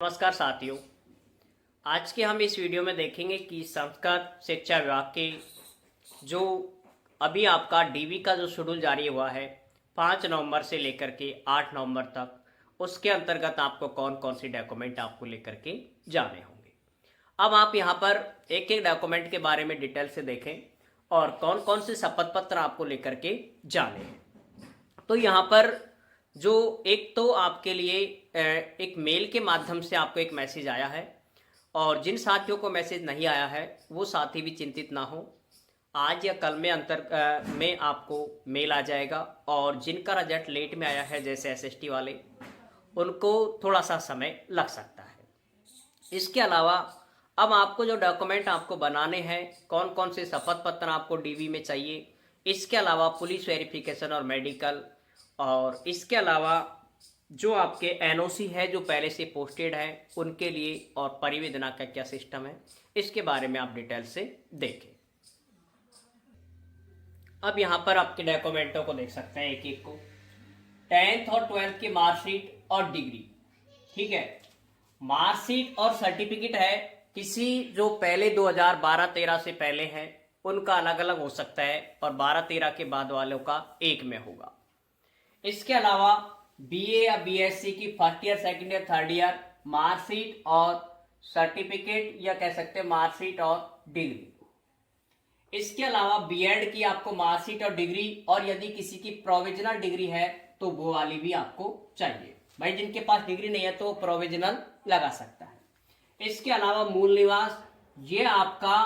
नमस्कार साथियों। आज के हम इस वीडियो में देखेंगे कि संस्कृत शिक्षा विभाग के जो अभी आपका डीवी का जो शेड्यूल जारी हुआ है 5 नवंबर से लेकर के 8 नवंबर तक, उसके अंतर्गत आपको कौन कौन सी डॉक्यूमेंट आपको लेकर के जाने होंगे। अब आप यहाँ पर एक एक डॉक्यूमेंट के बारे में डिटेल से देखें और कौन कौन से शपथ पत्र आपको लेकर के जाने हैं। तो यहाँ पर जो एक तो आपके लिए एक मेल के माध्यम से आपको एक मैसेज आया है, और जिन साथियों को मैसेज नहीं आया है वो साथी भी चिंतित ना हो, आज या कल में में आपको मेल आ जाएगा। और जिनका रिजल्ट लेट में आया है जैसे एसएसटी वाले, उनको थोड़ा सा समय लग सकता है। इसके अलावा अब आपको जो डॉक्यूमेंट आपको बनाने हैं, कौन कौन से शपथ पत्र आपको डीवी में चाहिए, इसके अलावा पुलिस वेरिफिकेशन और मेडिकल, और इसके अलावा जो आपके एनओसी है जो पहले से पोस्टेड है उनके लिए, और परिवेदना का क्या सिस्टम है, इसके बारे में आप डिटेल से देखें। अब यहाँ पर आपके डॉक्यूमेंटों को देख सकते हैं एक एक को। 10th और 12th की मार्कशीट और डिग्री, ठीक है। मार्कशीट और सर्टिफिकेट है किसी जो पहले 2012-13 से पहले हैं उनका अलग अलग हो सकता है, और 12-13 के बाद वालों का एक में होगा। इसके अलावा बीए या बीएससी की first year, second year, third year marksheet और सर्टिफिकेट, या कह सकते हैं मार्कशीट और डिग्री। इसके अलावा बीएड की आपको मार्कशीट और डिग्री, और यदि किसी की प्रोविजनल डिग्री है तो वो वाली भी आपको चाहिए। भाई जिनके पास डिग्री नहीं है तो प्रोविजनल लगा सकता है। इसके अलावा मूल निवास, ये आपका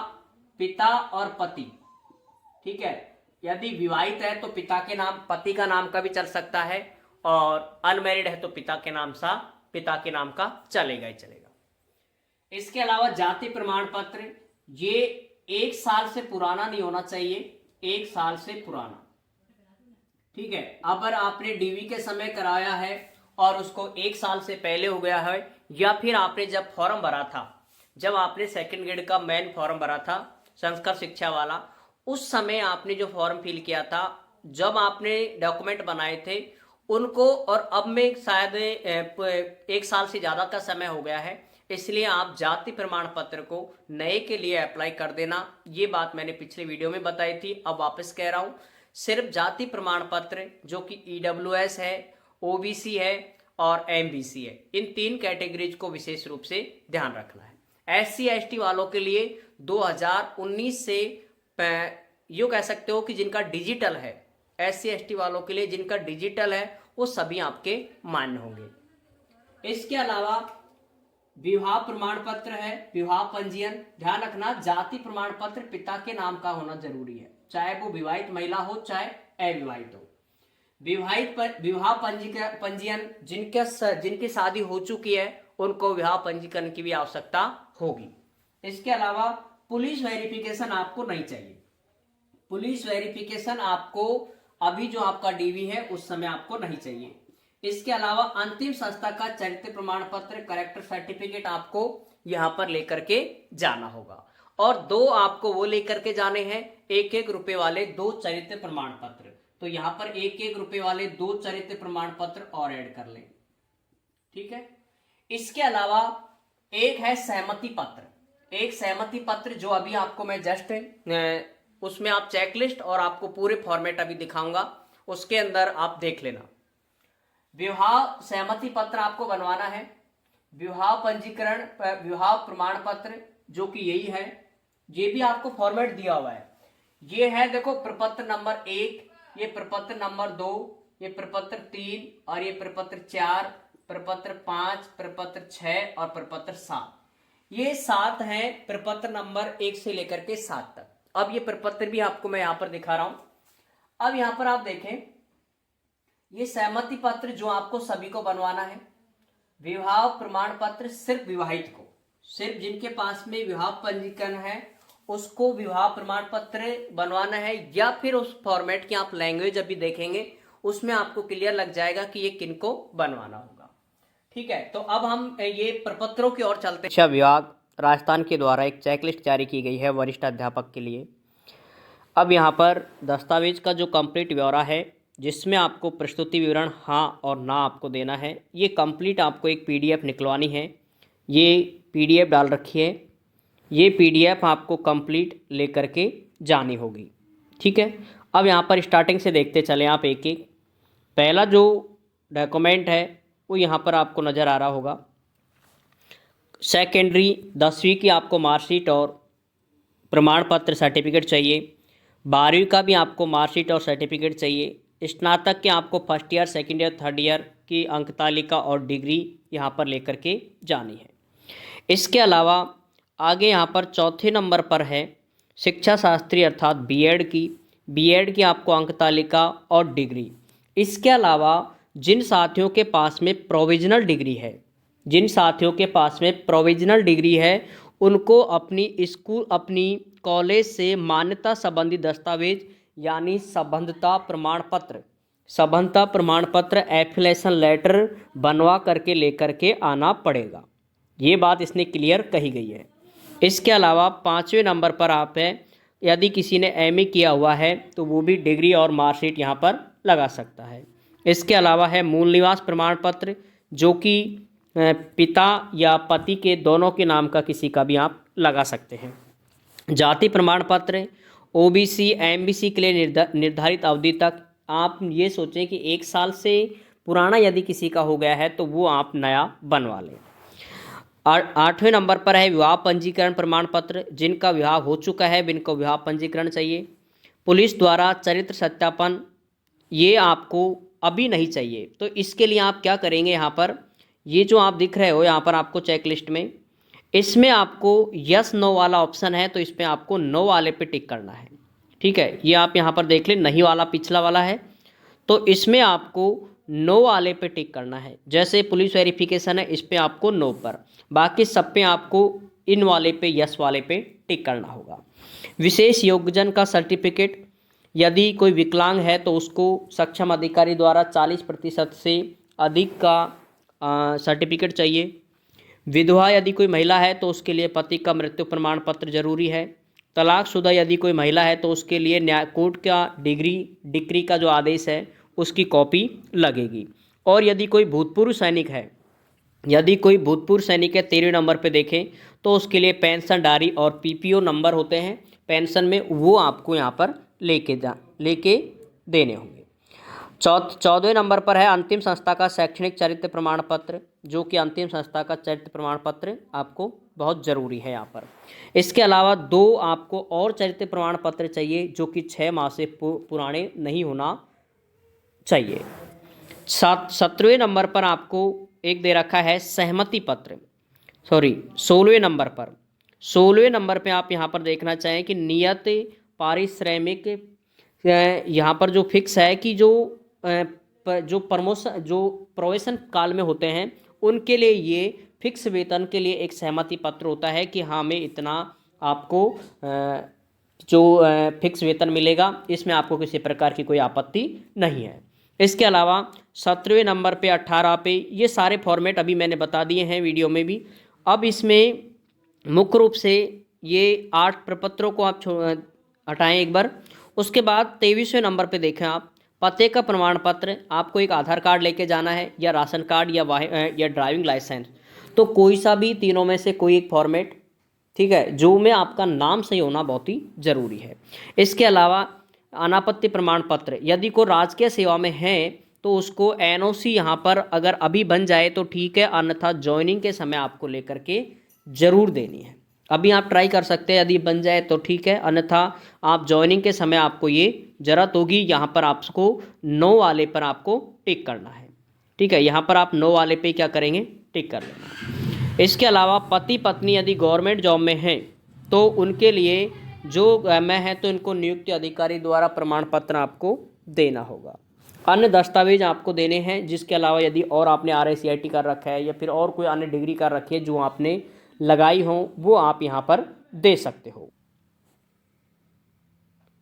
पिता और पति, ठीक है। यदि विवाहित है तो पिता के नाम, पति का नाम का भी चल सकता है, और अनमैरिड है तो पिता के नाम का चलेगा ही चलेगा। इसके अलावा जाति प्रमाण पत्र, ये 1 साल से पुराना नहीं होना चाहिए, 1 साल से पुराना, ठीक है। अगर आपने डीवी के समय कराया है और उसको 1 साल से पहले हो गया है, या फिर आपने जब फॉर्म भरा था, जब आपने सेकंड ग्रेड का मेन फॉर्म भरा था संस्कृत शिक्षा वाला, उस समय आपने जो फॉर्म फिल किया था, जब आपने डॉक्यूमेंट बनाए थे उनको, और अब में शायद 1 साल से ज़्यादा का समय हो गया है, इसलिए आप जाति प्रमाण पत्र को नए के लिए अप्लाई कर देना। ये बात मैंने पिछले वीडियो में बताई थी, अब वापस कह रहा हूँ। सिर्फ जाति प्रमाण पत्र जो कि ईडब्ल्यूएस है, ओबीसी है और एमबीसी है, इन 3 कैटेगरीज को विशेष रूप से ध्यान रखना है। एससी एसटी वालों के लिए 2019 से यूँ कह सकते हो कि जिनका डिजिटल है, एससी एसटी वालों के लिए जिनका डिजिटल है वो सभी आपके मान्य होंगे। इसके अलावा विवाह प्रमाण पत्र है, विवाह पंजीयन, ध्यान रखना जाति प्रमाण पत्र पिता के नाम का होना जरूरी है, चाहे वो विवाहित महिला हो चाहे अविवाहित हो। विवाह पंजीयन जिनकी शादी हो चुकी है उनको विवाह पंजीकरण की भी आवश्यकता होगी। इसके अलावा पुलिस वेरिफिकेशन आपको नहीं चाहिए। पुलिस वेरिफिकेशन आपको अभी जो आपका डीवी है उस समय आपको नहीं चाहिए। इसके अलावा अंतिम संस्था का चरित्र प्रमाण पत्र, करेक्टर सर्टिफिकेट आपको यहां पर लेकर के जाना होगा, और 2 आपको वो लेकर के जाने हैं, 1-1 रुपए वाले 2 चरित्र प्रमाण पत्र। तो यहां पर 1-1 रुपए वाले 2 चरित्र प्रमाण पत्र और ऐड कर लें, ठीक है। इसके अलावा एक है सहमति पत्र, एक सहमति पत्र जो अभी आपको मैं जस्ट उसमें आप चेकलिस्ट और आपको पूरे फॉर्मेट अभी दिखाऊंगा, उसके अंदर आप देख लेना। विवाह सहमति पत्र आपको बनवाना है, विवाह पंजीकरण, विवाह प्रमाण पत्र जो कि यही है, ये भी आपको फॉर्मेट दिया हुआ है। ये है देखो, प्रपत्र नंबर 1, ये प्रपत्र नंबर 2, ये प्रपत्र 3, और ये प्रपत्र 4, प्रपत्र 5, प्रपत्र 6 और प्रपत्र 7। ये 7 हैं प्रपत्र नंबर 1 से लेकर के 7 तक। अब ये प्रपत्र भी आपको मैं यहां पर दिखा रहा हूं। अब यहां पर आप देखें, ये सहमति पत्र जो आपको सभी को बनवाना है। विवाह प्रमाण पत्र सिर्फ विवाहित को, सिर्फ जिनके पास में विवाह पंजीकरण है उसको विवाह प्रमाण पत्र बनवाना है, या फिर उस फॉर्मेट की आप लैंग्वेज अभी देखेंगे उसमें आपको क्लियर लग जाएगा कि ये किनको बनवाना होगा, ठीक है। तो अब हम ये प्रपत्रों की ओर चलते हैं। शिक्षा विभाग राजस्थान के द्वारा एक चेकलिस्ट जारी की गई है वरिष्ठ अध्यापक के लिए। अब यहाँ पर दस्तावेज का जो कंप्लीट ब्यौरा है, जिसमें आपको प्रस्तुति विवरण हाँ और ना आपको देना है, ये कंप्लीट आपको एक पीडीएफ निकलवानी है। ये PDF डाल रखी है, ये PDF आपको कंप्लीट लेकर के जानी होगी। ठीक है, अब यहाँ पर स्टार्टिंग से देखते चलें आप एक एक। पहला जो डॉक्यूमेंट है वो यहाँ पर आपको नज़र आ रहा होगा। सेकेंडरी 10वीं की आपको मार्कशीट और प्रमाण पत्र सर्टिफिकेट चाहिए। 12वीं का भी आपको मार्कशीट और सर्टिफिकेट चाहिए। स्नातक के आपको first year, second year, third year की अंक तालिका और डिग्री यहाँ पर लेकर के जानी है। इसके अलावा आगे यहाँ पर चौथे नंबर पर है शिक्षा शास्त्री अर्थात बीएड की आपको अंक तालिका और डिग्री। इसके अलावा जिन साथियों के पास में प्रोविजनल डिग्री है, उनको अपनी कॉलेज से मान्यता संबंधी दस्तावेज यानी संबद्धता प्रमाण पत्र एफिलिएशन लेटर बनवा करके लेकर के आना पड़ेगा। ये बात इसने क्लियर कही गई है। इसके अलावा 5वें नंबर पर आप है, यदि किसी ने MA किया हुआ है तो वो भी डिग्री और मार्कशीट यहाँ पर लगा सकता है। इसके अलावा है मूल निवास प्रमाण पत्र, जो कि पिता या पति के दोनों के नाम का किसी का भी आप लगा सकते हैं। जाति प्रमाण पत्र OBC MBC के लिए निर्धारित अवधि तक आप ये सोचें कि 1 साल से पुराना यदि किसी का हो गया है तो वो आप नया बनवा लें। 8वें नंबर पर है विवाह पंजीकरण प्रमाण पत्र, जिनका विवाह हो चुका है जिनको विवाह पंजीकरण चाहिए। पुलिस द्वारा चरित्र सत्यापन, ये आपको अभी नहीं चाहिए, तो इसके लिए आप क्या करेंगे, यहाँ पर ये जो आप दिख रहे हो यहाँ पर आपको चेकलिस्ट में, इसमें आपको यस नो वाला ऑप्शन है, तो इस पर आपको नो वाले पे टिक करना है। ठीक है, ये आप यहाँ पर देख लें, नहीं वाला पिछला वाला है, तो इसमें आपको नो वाले पे टिक करना है। जैसे पुलिस वेरिफिकेशन है, इस पे आपको नो पर, बाकी सब पे आपको इन वाले पे यस वाले पे टिक करना होगा। विशेष योग्यजन का सर्टिफिकेट, यदि कोई विकलांग है तो उसको सक्षम अधिकारी द्वारा 40% से अधिक का सर्टिफिकेट चाहिए। विधवा यदि कोई महिला है तो उसके लिए पति का मृत्यु प्रमाण पत्र जरूरी है। तलाकशुदा यदि कोई महिला है तो उसके लिए न्याय कोर्ट का डिक्री का जो आदेश है उसकी कॉपी लगेगी। और यदि कोई भूतपूर्व सैनिक है, 13वें नंबर पे देखें तो उसके लिए पेंशन डायरी और PPO नंबर होते हैं पेंशन में, वो आपको यहाँ पर लेके देने होंगे। 14वें नंबर पर है अंतिम संस्था का शैक्षणिक चरित्र प्रमाण पत्र, जो कि अंतिम संस्था का चरित्र प्रमाण पत्र आपको बहुत ज़रूरी है यहाँ पर। इसके अलावा 2 आपको और चरित्र प्रमाण पत्र चाहिए, जो कि 6 माह से पुराने नहीं होना चाहिए। 17वें नंबर पर आपको एक दे रखा है सहमति पत्र, 16वें नंबर पर आप यहाँ पर देखना चाहें कि नियत पारिश्रमिक, यहाँ पर जो फिक्स है कि जो प्रोबेशन काल में होते हैं उनके लिए ये फिक्स वेतन के लिए एक सहमति पत्र होता है कि हाँ मैं इतना आपको जो फिक्स वेतन मिलेगा, इसमें आपको किसी प्रकार की कोई आपत्ति नहीं है। इसके अलावा 17वें नंबर पे 18 पे ये सारे फॉर्मेट अभी मैंने बता दिए हैं वीडियो में भी। अब इसमें मुख्य रूप से ये 8 प्रपत्रों को आप हटाएं एक बार। उसके बाद 23वें नंबर पे देखें आप, पते का प्रमाण पत्र, आपको एक आधार कार्ड लेके जाना है या राशन कार्ड या ड्राइविंग लाइसेंस, तो कोई सा भी तीनों में से कोई एक फॉर्मेट, ठीक है, जो में आपका नाम सही होना बहुत ही ज़रूरी है। इसके अलावा अनापत्ति प्रमाण पत्र, यदि कोई राजकीय सेवा में है तो उसको NOC यहाँ पर अगर अभी बन जाए तो ठीक है, अन्यथा ज्वाइनिंग के समय आपको लेकर के ज़रूर देनी है। अभी आप ट्राई कर सकते हैं, यदि बन जाए तो ठीक है, अन्यथा आप ज्वाइनिंग के समय आपको ये ज़रूरत होगी। यहाँ पर आपको नो वाले पर आपको टिक करना है। ठीक है, यहाँ पर आप नो वाले पे क्या करेंगे, टिक कर लेना। इसके अलावा पति पत्नी यदि गवर्नमेंट जॉब में हैं तो उनके लिए जो मैं है तो इनको नियुक्ति अधिकारी द्वारा प्रमाण पत्र आपको देना होगा। अन्य दस्तावेज आपको देने हैं, जिसके अलावा यदि और आपने RICIT कर रखा है या फिर और कोई अन्य डिग्री कर रखी है जो आपने लगाई हो, वो आप यहाँ पर दे सकते हो।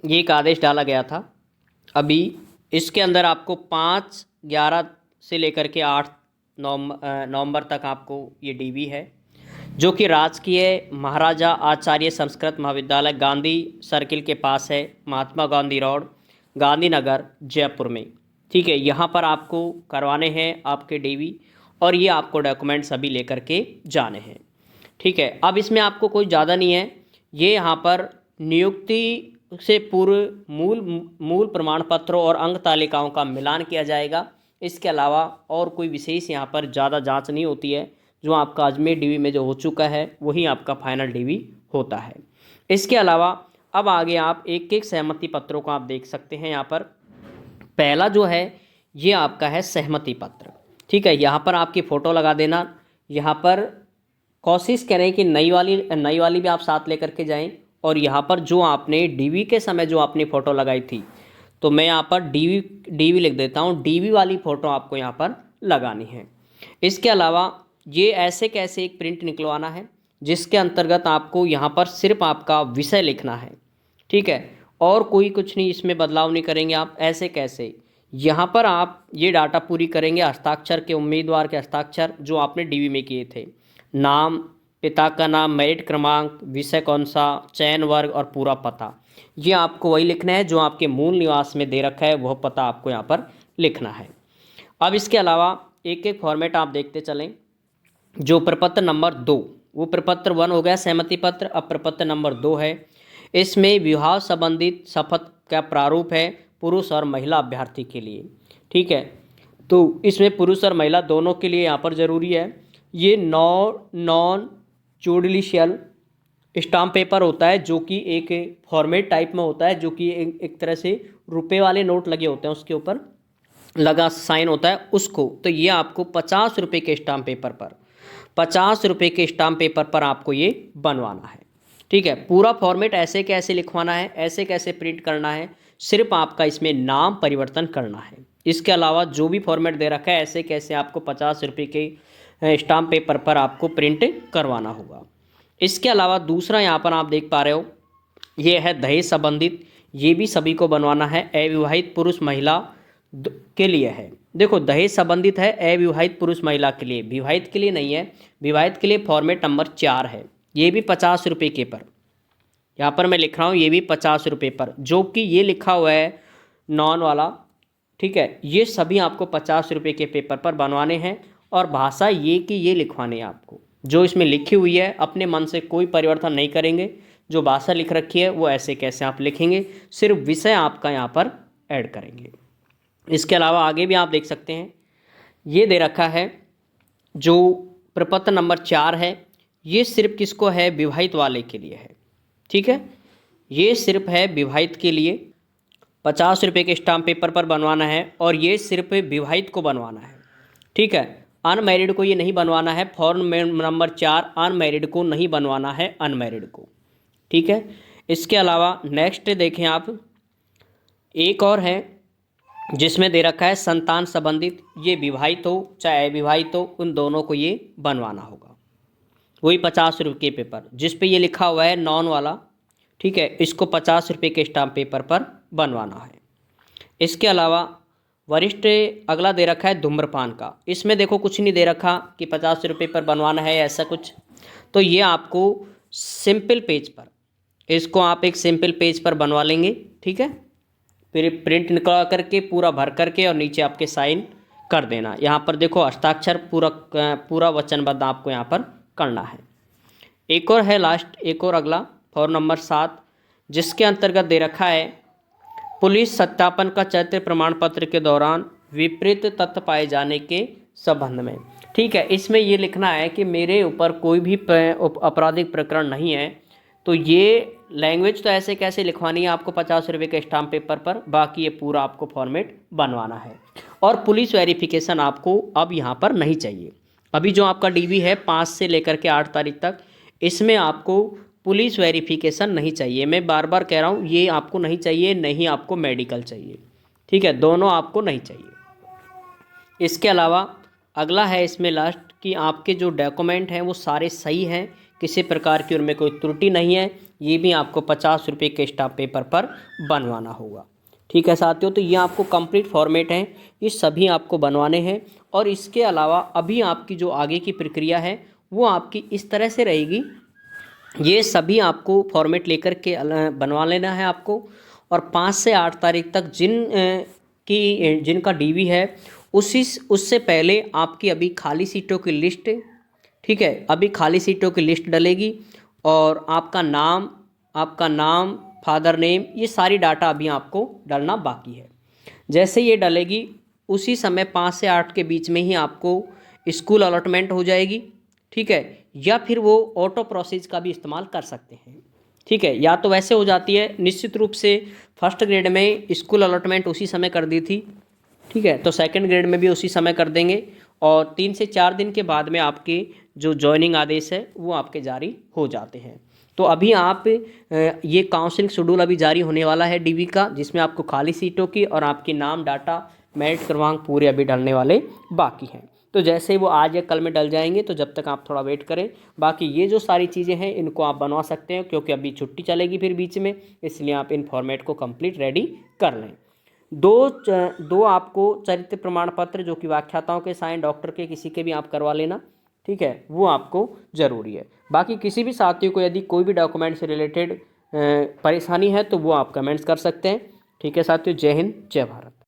ये एक आदेश डाला गया था अभी, इसके अंदर आपको 5/11 से लेकर के 8 नवंबर तक आपको ये DV है, जो कि राजकीय महाराजा आचार्य संस्कृत महाविद्यालय गांधी सर्किल के पास है, महात्मा गांधी रोड, गांधीनगर, जयपुर में। ठीक है, यहाँ पर आपको करवाने हैं आपके DV। और ये आपको डॉक्यूमेंट सभी लेकर के जाने हैं। ठीक है, अब इसमें आपको कोई ज़्यादा नहीं है, ये यहाँ पर नियुक्ति से पूर्व मूल प्रमाण पत्रों और अंक तालिकाओं का मिलान किया जाएगा। इसके अलावा और कोई विशेष यहाँ पर ज़्यादा जांच नहीं होती है। जो आपका अजमेर डीवी में जो हो चुका है वही आपका फाइनल डीवी होता है। इसके अलावा अब आगे आप एक एक सहमति पत्रों को आप देख सकते हैं। यहाँ पर पहला जो है ये आपका है सहमति पत्र। ठीक है, यहाँ पर आपकी फ़ोटो लगा देना। यहाँ पर कोशिश करें कि नई वाली भी आप साथ लेकर के जाएं। और यहाँ पर जो आपने डीवी के समय जो आपने फ़ोटो लगाई थी, तो मैं यहाँ पर डीवी लिख देता हूँ, डीवी वाली फ़ोटो आपको यहाँ पर लगानी है। इसके अलावा ये ऐसे कैसे एक प्रिंट निकलवाना है जिसके अंतर्गत आपको यहाँ पर सिर्फ आपका विषय लिखना है। ठीक है, और कोई कुछ नहीं, इसमें बदलाव नहीं करेंगे आप। ऐसे कैसे, यहाँ पर आप ये डाटा पूरी करेंगे, हस्ताक्षर के उम्मीदवार के हस्ताक्षर जो आपने डीवी में किए थे, नाम, पिता का नाम, मेरिट क्रमांक, विषय कौन सा, चयन वर्ग और पूरा पता, ये आपको वही लिखना है जो आपके मूल निवास में दे रखा है, वह पता आपको यहाँ पर लिखना है। अब इसके अलावा एक एक फॉर्मेट आप देखते चलें। जो प्रपत्र नंबर 2, वो प्रपत्र 1 हो गया सहमति पत्र। अब प्रपत्र नंबर 2 है, इसमें विवाह संबंधित शपथ का प्रारूप है पुरुष और महिला अभ्यर्थी के लिए। ठीक है, तो इसमें पुरुष और महिला दोनों के लिए यहाँ पर ज़रूरी है। ये नॉन जुडिशियल स्टाम्प पेपर होता है जो कि एक फॉर्मेट टाइप में होता है, जो कि एक तरह से रुपए वाले नोट लगे होते हैं उसके ऊपर लगा साइन होता है उसको। तो ये आपको 50 रुपये के स्टाम्प पेपर पर 50 रुपये के स्टाम्प पेपर पर आपको ये बनवाना है। ठीक है, पूरा फॉर्मेट ऐसे कैसे लिखवाना है, ऐसे कैसे प्रिंट करना है, सिर्फ आपका इसमें नाम परिवर्तन करना है। इसके अलावा जो भी फॉर्मेट दे रखा है ऐसे कैसे आपको 50 रुपये के स्टाम्प पेपर पर आपको प्रिंट करवाना होगा। इसके अलावा दूसरा यहाँ पर आप देख पा रहे हो, ये है दहेज संबंधित, ये भी सभी को बनवाना है, अविवाहित पुरुष महिला के लिए है। देखो दहेज संबंधित है अविवाहित पुरुष महिला के लिए, विवाहित के लिए नहीं है। विवाहित के लिए फॉर्मेट नंबर 4 है, ये भी 50 रुपये के पर, यहाँ पर मैं लिख रहा हूँ ये भी 50 रुपये पर, जो कि ये लिखा हुआ है नॉन वाला। ठीक है, ये सभी आपको 50 रुपये के पेपर पर बनवाने हैं। और भाषा ये कि ये लिखवाने हैं आपको, जो इसमें लिखी हुई है अपने मन से कोई परिवर्तन नहीं करेंगे। जो भाषा लिख रखी है वो ऐसे कैसे आप लिखेंगे, सिर्फ विषय आपका यहाँ पर ऐड करेंगे। इसके अलावा आगे भी आप देख सकते हैं, ये दे रखा है जो प्रपत्र नंबर 4 है, ये सिर्फ किसको है, विवाहित वाले के लिए है। ठीक है, ये सिर्फ है विवाहित के लिए, 50 रुपये के स्टाम्प पेपर पर बनवाना है और ये सिर्फ विवाहित को बनवाना है। ठीक है, अनमैरिड को ये नहीं बनवाना है। फॉर्म नंबर 4 अनमैरिड को नहीं बनवाना है, अनमैरिड को। ठीक है, इसके अलावा नेक्स्ट देखें आप, एक और है जिसमें दे रखा है संतान संबंधित, ये विवाहित हो चाहे अविवाहित हो उन दोनों को ये बनवाना होगा। वही 50 रुपये के पेपर जिस पे ये लिखा हुआ है नॉन वाला। ठीक है, इसको 50 रुपये के स्टाम्प पेपर पर बनवाना है। इसके अलावा वरिष्ठ अगला दे रखा है धूम्रपान का, इसमें देखो कुछ नहीं दे रखा कि 50 रुपये पर बनवाना है ऐसा कुछ। तो ये आपको सिंपल पेज पर, इसको आप एक सिंपल पेज पर बनवा लेंगे। ठीक है, फिर प्रिंट निकलवा करके पूरा भर करके और नीचे आपके साइन कर देना। यहाँ पर देखो हस्ताक्षर पूरा वचनबद्ध आपको यहाँ पर करना है। एक और है लास्ट, एक और अगला फॉर्म नंबर 7, जिसके अंतर्गत दे रखा है पुलिस सत्यापन का चरित्र प्रमाण पत्र के दौरान विपरीत तथ्य पाए जाने के संबंध में। ठीक है, इसमें ये लिखना है कि मेरे ऊपर कोई भी आपराधिक प्रकरण नहीं है। तो ये लैंग्वेज तो ऐसे कैसे लिखवानी है आपको 50 रुपये के स्टाम्प पेपर पर, बाकी ये पूरा आपको फॉर्मेट बनवाना है। और पुलिस वेरिफिकेशन आपको अब यहाँ पर नहीं चाहिए। अभी जो आपका डीवी है 5 से लेकर के 8 तारीख तक, इसमें आपको पुलिस वेरिफिकेशन नहीं चाहिए। मैं बार बार कह रहा हूँ, ये आपको नहीं चाहिए, नहीं आपको मेडिकल चाहिए। ठीक है, दोनों आपको नहीं चाहिए। इसके अलावा अगला है इसमें लास्ट कि आपके जो डॉक्यूमेंट हैं वो सारे सही हैं, किसी प्रकार की उनमें कोई त्रुटि नहीं है। ये भी आपको 50 रुपये के स्टाम्प पेपर पर बनवाना होगा। ठीक है साथियों, तो ये आपको कंप्लीट फॉर्मेट हैं, ये सभी आपको बनवाने हैं। और इसके अलावा अभी आपकी जो आगे की प्रक्रिया है वो आपकी इस तरह से रहेगी, ये सभी आपको फॉर्मेट लेकर के बनवा लेना है आपको। और 5 से 8 तारीख तक जिनका डीवी है उससे पहले आपकी अभी खाली सीटों की लिस्ट, ठीक है, अभी खाली सीटों की लिस्ट डलेगी और आपका नाम, फादर नेम, ये सारी डाटा अभी आपको डालना बाकी है। जैसे ये डलेगी उसी समय 5 से 8 के बीच में ही आपको स्कूल अलॉटमेंट हो जाएगी, ठीक है, या फिर वो ऑटो प्रोसेस का भी इस्तेमाल कर सकते हैं, ठीक है। या तो वैसे हो जाती है, निश्चित रूप से फर्स्ट ग्रेड में स्कूल अलॉटमेंट उसी समय कर दी थी, ठीक है, तो सेकंड ग्रेड में भी उसी समय कर देंगे और 3 से 4 दिन के बाद में आपके जो ज्वाइनिंग आदेश है वो आपके जारी हो जाते हैं। तो अभी आप ये काउंसलिंग शेड्यूल अभी जारी होने वाला है डीवी का, जिसमें आपको खाली सीटों की और आपके नाम, डाटा, मेरिट क्रमांक पूरे अभी डलने वाले बाकी हैं। तो जैसे ही वो आज या कल में डल जाएंगे तो जब तक आप थोड़ा वेट करें। बाकी ये जो सारी चीज़ें हैं इनको आप बनवा सकते हैं, क्योंकि अभी छुट्टी चलेगी फिर बीच में, इसलिए आप इन फॉर्मेट को कंप्लीट रेडी कर लें। दो आपको चरित्र प्रमाण पत्र, जो कि व्याख्याताओं के साइन, डॉक्टर के, किसी के भी आप करवा लेना, ठीक है, वो आपको ज़रूरी है। बाकी किसी भी साथी को यदि कोई भी डॉक्यूमेंट से रिलेटेड परेशानी है तो वो आप कमेंट्स कर सकते हैं। ठीक है साथियों, जय हिंद, जय भारत।